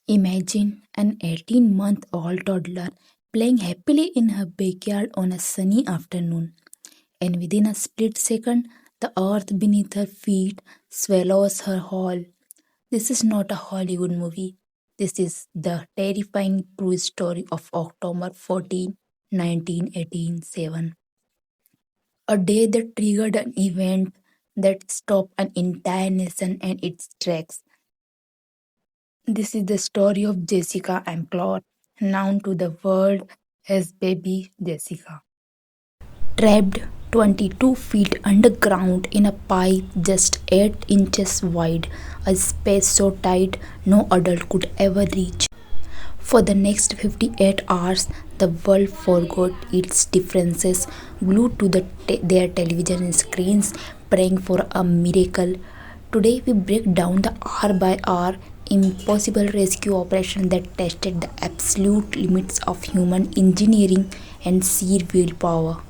Imagine an 18-month-old toddler playing happily in her backyard on a sunny afternoon, and within a split second, the earth beneath her feet swallows her whole. This is not a Hollywood movie. This is the terrifying true story of October 14, 1987. A day that triggered an event that stopped an entire nation and its tracks. This is the story of Jessica and Claude, known to the world as Baby Jessica. Trapped 22 feet underground in a pipe just 8 inches wide, a space so tight no adult could ever reach. For the next 58 hours, the world forgot its differences, glued to their television screens, praying for a miracle. Today, we break down the hour by hour impossible rescue operation that tested the absolute limits of human engineering and sheer willpower.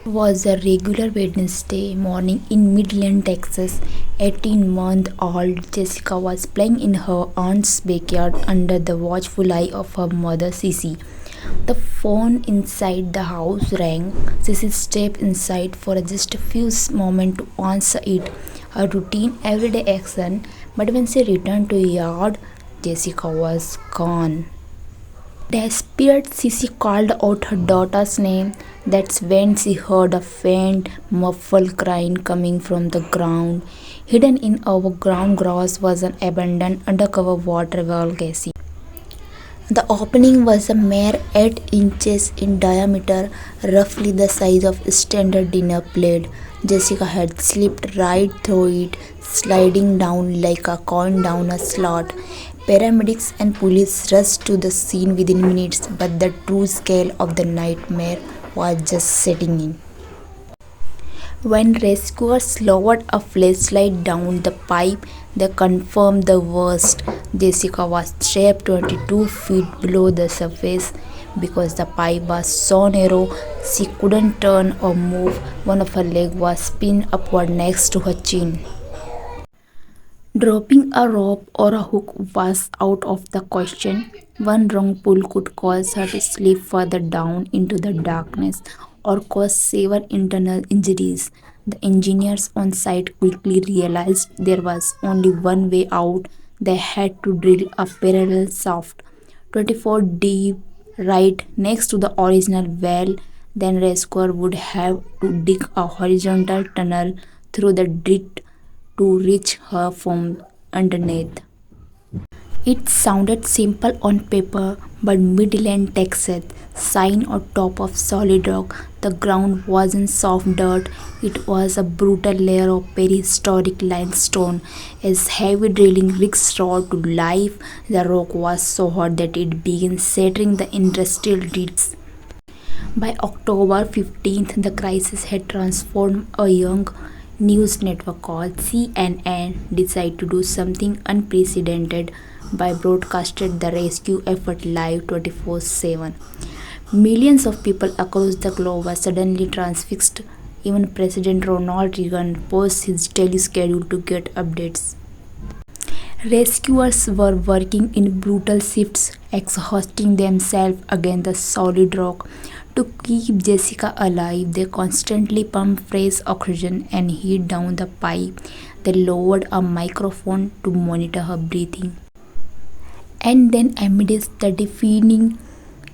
Was a regular Wednesday morning in Midland, Texas. 18-month-old Jessica was playing in her aunt's backyard under the watchful eye of her mother, Sissy. The phone inside the house rang. Sissy stepped inside for just a few moments to answer it, a routine everyday action, but when she returned to the yard, Jessica was gone. Desperate, Sissy called out her daughter's name. That's when she heard a faint, muffled crying coming from the ground. Hidden in overground grass was an abandoned undercover water well casing. The opening was a mere 8 inches in diameter, roughly the size of a standard dinner plate. Jessica had slipped right through it, sliding down like a coin down a slot. Paramedics and police rushed to the scene within minutes, but the true scale of the nightmare was just setting in. When rescuers lowered a flashlight down the pipe, they confirmed the worst. Jessica was trapped 22 feet below the surface. Because the pipe was so narrow, she couldn't turn or move. One of her legs was pinned upward next to her chin. Dropping a rope or a hook was out of the question. One wrong pull could cause her to slip further down into the darkness or cause severe internal injuries. The engineers on site quickly realized there was only one way out. They had to drill a parallel shaft 24 deep right next to the original well. Then rescuer would have to dig a horizontal tunnel through the dirt to reach her from underneath. It sounded simple on paper, but Midland, Texas, sign on top of solid rock, the ground wasn't soft dirt, it was a brutal layer of prehistoric limestone. As heavy drilling rigs roared to life, the rock was so hot that it began shattering the industrial digs. By October 15th, the crisis had transformed. A young news network called CNN decided to do something unprecedented by broadcasted the rescue effort live 24/7. Millions of people across the globe were suddenly transfixed. Even President Ronald Reagan paused his daily schedule to get updates. Rescuers were working in brutal shifts, exhausting themselves against the solid rock. To keep Jessica alive, they constantly pumped fresh oxygen and heat down the pipe. They lowered a microphone to monitor her breathing. And then, amidst the deafening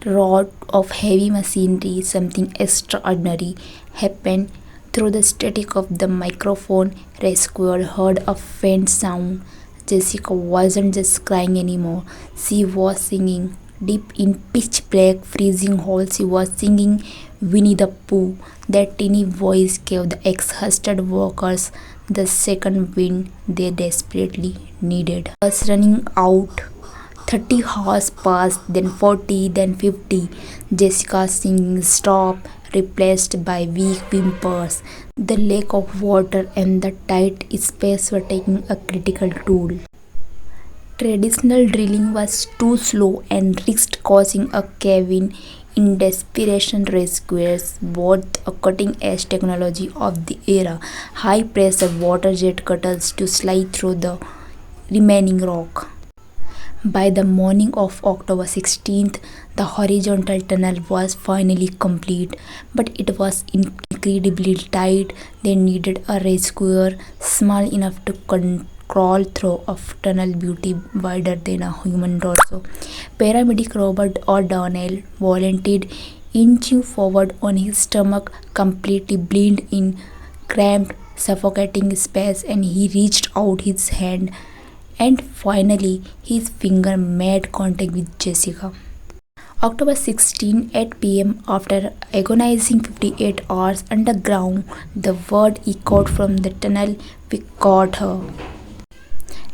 roar of heavy machinery, something extraordinary happened. Through the static of the microphone, rescuer heard a faint sound. Jessica wasn't just crying anymore. She was singing. Deep in pitch black, freezing hole, she was singing Winnie the Pooh. That teeny voice gave the exhausted workers the second wind they desperately needed. Was running out. 30 hours passed, then 40, then 50. Jessica's singing stopped, replaced by weak whimpers. The lack of water and the tight space were taking a critical toll. Traditional drilling was too slow and risked causing a cave-in. In desperation, rescuers bought a cutting-edge technology of the era, high-pressure water jet cutters to slide through the remaining rock. By the morning of October 16th, the horizontal tunnel was finally complete, but it was incredibly tight. They needed a rescuer small enough to crawl through a tunnel beauty wider than a human torso. Paramedic Robert O'Donnell volunteered, inching forward on his stomach, completely blind in cramped, suffocating space, and he reached out his hand and finally his finger made contact with Jessica. October 16, 8 p.m. After agonizing 58 hours underground, the word echoed from the tunnel, "We caught her."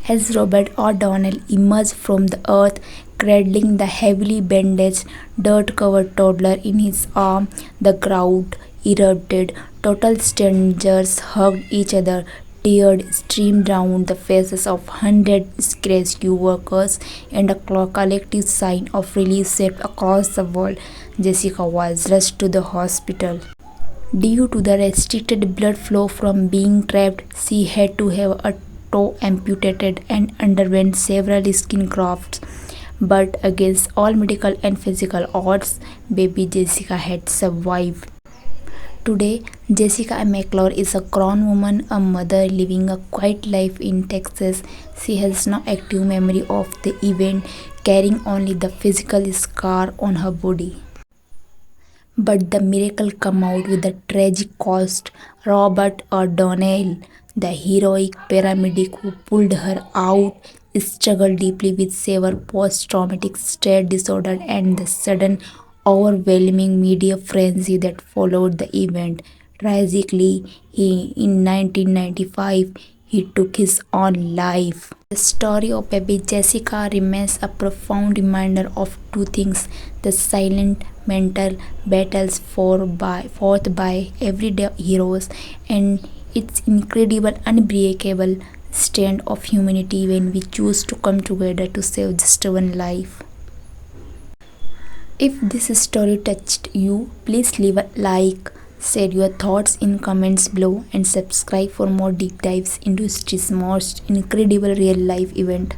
As Robert O'Donnell emerged from the earth, cradling the heavily bandaged, dirt covered toddler in his arm, the crowd erupted. Total strangers hugged each other. Tears streamed down the faces of hundreds rescue workers, and a collective sign of relief swept across the world. Jessica was rushed to the hospital. Due to the restricted blood flow from being trapped, she had to have a toe amputated and underwent several skin grafts. But against all medical and physical odds, baby Jessica had survived. Today, Jessica McClure is a grown woman, a mother living a quiet life in Texas. She has no active memory of the event, carrying only the physical scar on her body. But the miracle came out with a tragic cost. Robert O'Donnell, the heroic paramedic who pulled her out, struggled deeply with severe post-traumatic stress disorder and the sudden, overwhelming media frenzy that followed the event. Tragically, in 1995, he took his own life. The story of baby Jessica remains a profound reminder of two things: the silent mental battles fought by everyday heroes, and its incredible, unbreakable strength of humanity when we choose to come together to save just one life. If this story touched you, please leave a like, share your thoughts in comments below, and subscribe for more deep dives into history's most incredible real life event.